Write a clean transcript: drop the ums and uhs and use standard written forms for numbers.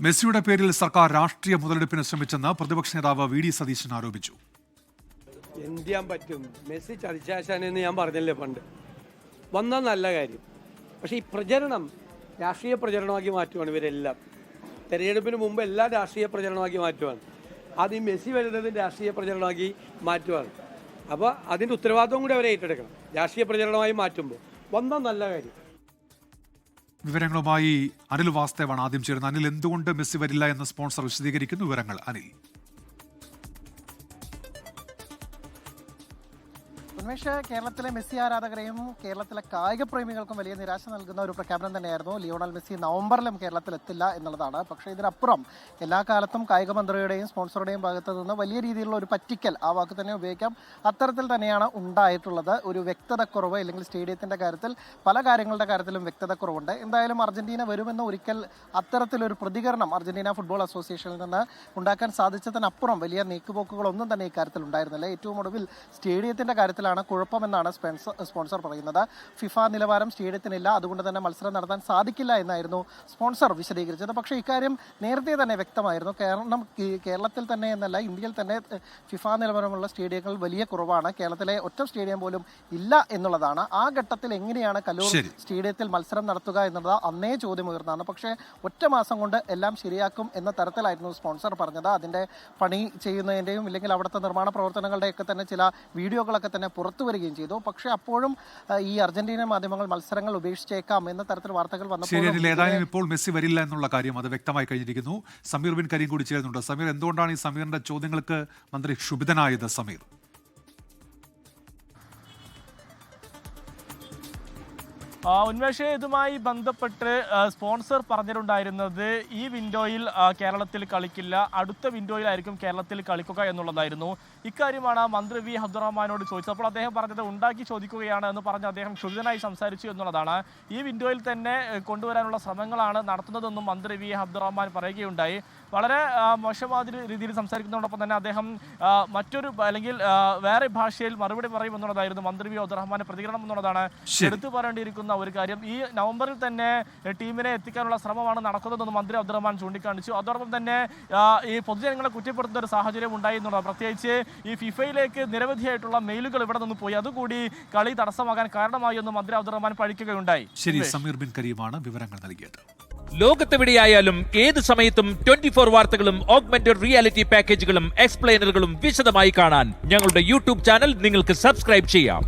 മെസ്സിയുടെ പേരിൽ സർക്കാർ രാഷ്ട്രീയ മുതലെടുപ്പിന് ശ്രമിച്ചെന്ന് പ്രതിപക്ഷ നേതാവ് വി ഡി സതീശൻ ആരോപിച്ചു. എന്ത് ചെയ്യാൻ പറ്റും? മെസ്സി ചതിച്ചാശാനെന്ന് ഞാൻ പറഞ്ഞല്ലേ പണ്ട്. വന്നാൽ നല്ല കാര്യം. പക്ഷേ ഈ പ്രചരണം രാഷ്ട്രീയ പ്രചരണമാക്കി മാറ്റുവാണ് ഇവരെല്ലാം. തെരഞ്ഞെടുപ്പിന് മുമ്പ് എല്ലാം രാഷ്ട്രീയ പ്രചരണമാക്കി മാറ്റുവാണ്. ആദ്യം മെസ്സി വരുന്നത് രാഷ്ട്രീയ പ്രചരണമാക്കി മാറ്റുവാണ്. അപ്പോൾ അതിൻ്റെ ഉത്തരവാദിത്വം കൂടി അവരെ ഏറ്റെടുക്കണം. രാഷ്ട്രീയ പ്രചരണമായി മാറ്റുമ്പോൾ വന്നാൽ നല്ല കാര്യം. വിവരങ്ങളുമായി അനിൽ വാസ്തവാണ് ആദ്യം ചേരുന്നത്. അനിൽ, എന്തുകൊണ്ട് മെസ്സി വരില്ല എന്ന് സ്പോൺസർ വിശദീകരിക്കുന്നു. വിവരങ്ങൾ അനിൽ. ഉന്മേഷ്, കേരളത്തിലെ മെസ്സി ആരാധകരെയും കേരളത്തിലെ കായിക പ്രേമികൾക്കും വലിയ നിരാശ നൽകുന്ന ഒരു പ്രഖ്യാപനം തന്നെയായിരുന്നു. ലിയോണൽ മെസ്സി നവംബറിലും കേരളത്തിൽ എത്തില്ല എന്നുള്ളതാണ്. പക്ഷേ ഇതിനപ്പുറം എല്ലാ കാലത്തും കായിക മന്ത്രിയുടെയും സ്പോൺസറുടെയും ഭാഗത്തു നിന്ന് വലിയ രീതിയിലുള്ള ഒരു പറ്റിക്കൽ, ആ വാക്ക് തന്നെ ഉപയോഗിക്കാം, അത്തരത്തിൽ തന്നെയാണ് ഉണ്ടായിട്ടുള്ളത്. ഒരു വ്യക്തതക്കുറവ്, അല്ലെങ്കിൽ സ്റ്റേഡിയത്തിൻ്റെ കാര്യത്തിൽ പല കാര്യങ്ങളുടെ കാര്യത്തിലും വ്യക്തതക്കുറവുണ്ട്. എന്തായാലും അർജന്റീന വരുമെന്ന് ഒരിക്കൽ അത്തരത്തിലൊരു പ്രതികരണം അർജന്റീന ഫുട്ബോൾ അസോസിയേഷനിൽ നിന്ന് ഉണ്ടാക്കാൻ സാധിച്ചതിനപ്പുറം വലിയ നീക്കുപോക്കുകളൊന്നും തന്നെ ഇക്കാര്യത്തിൽ ഉണ്ടായിരുന്നില്ല. ഏറ്റവും ഒടുവിൽ സ്റ്റേഡിയത്തിൻ്റെ കാര്യത്തിലാണ് കുഴപ്പമെന്നാണ് സ്പോൺസർ പറയുന്നത്. ഫിഫ നിലവാരം സ്റ്റേഡിയത്തിനില്ല, അതുകൊണ്ട് തന്നെ മത്സരം നടത്താൻ സാധിക്കില്ല എന്നായിരുന്നു സ്പോൺസർ വിശദീകരിച്ചത്. പക്ഷേ ഇക്കാര്യം നേരത്തെ തന്നെ വ്യക്തമായിരുന്നു. കാരണം കേരളത്തിൽ തന്നെ എന്നല്ല, ഇന്ത്യയിൽ തന്നെ ഫിഫ നിലവാരമുള്ള സ്റ്റേഡിയങ്ങൾ വലിയ കുറവാണ്. കേരളത്തിലെ ഒറ്റ സ്റ്റേഡിയം പോലും ഇല്ല എന്നുള്ളതാണ്. ആ ഘട്ടത്തിൽ എങ്ങനെയാണ് കലൂർ സ്റ്റേഡിയത്തിൽ മത്സരം നടത്തുക എന്നുള്ളത് അന്നേ ചോദ്യം ഉയർന്നതാണ്. പക്ഷേ ഒറ്റ മാസം കൊണ്ട് എല്ലാം ശരിയാക്കും എന്ന തരത്തിലായിരുന്നു സ്പോൺസർ പറഞ്ഞത്. അതിൻ്റെ പണി ചെയ്യുന്നതിൻ്റെയും ഇല്ലെങ്കിൽ അവിടുത്തെ നിർമ്മാണ പ്രവർത്തനങ്ങളുടെയൊക്കെ തന്നെ ചില വീഡിയോകളൊക്കെ തന്നെ പുറത്തു വരികയും ചെയ്തു. പക്ഷേ അപ്പോഴും ഈ അർജന്റീന മാധ്യമങ്ങൾ മത്സരങ്ങൾ ഉപേക്ഷിച്ചേക്കാം എന്ന തരത്തിൽ വാർത്തകൾ വന്നപ്പോൾ ഏതായാലും ഇപ്പോൾ മെസ്സി വരില്ല എന്നുള്ള കാര്യം അത് വ്യക്തമായി കഴിഞ്ഞിരിക്കുന്നു. സമീർ ബിൻ കരീം കൂടി ചേരുന്നുണ്ട്. സമീർ, എന്തുകൊണ്ടാണ് ഈ സമീറിന്റെ ചോദ്യങ്ങൾക്ക് മന്ത്രി ക്ഷുഭിതനായത്? സമീർ, ഉന്മേഷ്, ഇതുമായി ബന്ധപ്പെട്ട് സ്പോൺസർ പറഞ്ഞിട്ടുണ്ടായിരുന്നത് ഈ വിൻഡോയിൽ കേരളത്തിൽ കളിക്കില്ല, അടുത്ത വിൻഡോയിലായിരിക്കും കേരളത്തിൽ കളിക്കുക എന്നുള്ളതായിരുന്നു. ഇക്കാര്യമാണ് മന്ത്രി വി അബ്ദുറഹ്മാനോട് ചോദിച്ചത്. അപ്പോൾ അദ്ദേഹം പറഞ്ഞത് ഉണ്ടാക്കി ചോദിക്കുകയാണ് എന്ന് പറഞ്ഞ് അദ്ദേഹം ക്ഷുഭിതനായി സംസാരിച്ചു എന്നുള്ളതാണ്. ഈ വിൻഡോയിൽ തന്നെ കൊണ്ടുവരാനുള്ള ശ്രമങ്ങളാണ് നടത്തുന്നതെന്നും മന്ത്രി വി അബ്ദുറഹ്മാൻ പറയുകയുണ്ടായി. വളരെ മോശമാതിരി രീതിയിൽ സംസാരിക്കുന്നതോടൊപ്പം തന്നെ അദ്ദേഹം മറ്റൊരു അല്ലെങ്കിൽ വേറെ ഭാഷയിൽ മറുപടി പറയുമെന്നുള്ളതായിരുന്നു മന്ത്രി വി അബ്ദുറഹ്മാന്റെ പ്രതികരണം എന്നുള്ളതാണ് എടുത്തു പറയേണ്ടിയിരിക്കുന്ന ഒരു കാര്യം. ഈ നവംബറിൽ തന്നെ ടീമിനെ എത്തിക്കാനുള്ള ശ്രമമാണ് നടക്കുന്നതെന്ന് മന്ത്രി അബ്ദുറഹ്മാൻ ചൂണ്ടിക്കാണിച്ചു. അതോടൊപ്പം തന്നെ ഈ പൊതുജനങ്ങളെ കുറ്റപ്പെടുത്തുന്ന ഒരു സാഹചര്യം ഉണ്ടായി എന്നുള്ളത്, പ്രത്യേകിച്ച് ഈ ഫിഫയിലേക്ക് നിരവധിയായിട്ടുള്ള മെയിലുകൾ ഇവിടെ നിന്ന് പോയി, അതുകൂടി കളി തടസ്സമാകാൻ കാരണമായി എന്ന് മന്ത്രി അബ്ദുറഹ്മാൻ പഴിക്കുകയുണ്ടായി. ശരി, സമീർ ബിൻ കരീമാണ് വിവരങ്ങൾ നൽകിയത്. ലോകത്തെവിടെയായാലും ഏത് സമയത്തും 24 വാർത്തകളും ഓഗ്മെന്റഡ് റിയാലിറ്റി പാക്കേജുകളും എക്സ്പ്ലെയിനറുകളും വിശദമായി കാണാൻ ഞങ്ങളുടെ യൂട്യൂബ് ചാനൽ നിങ്ങൾക്ക് സബ്സ്ക്രൈബ് ചെയ്യാം.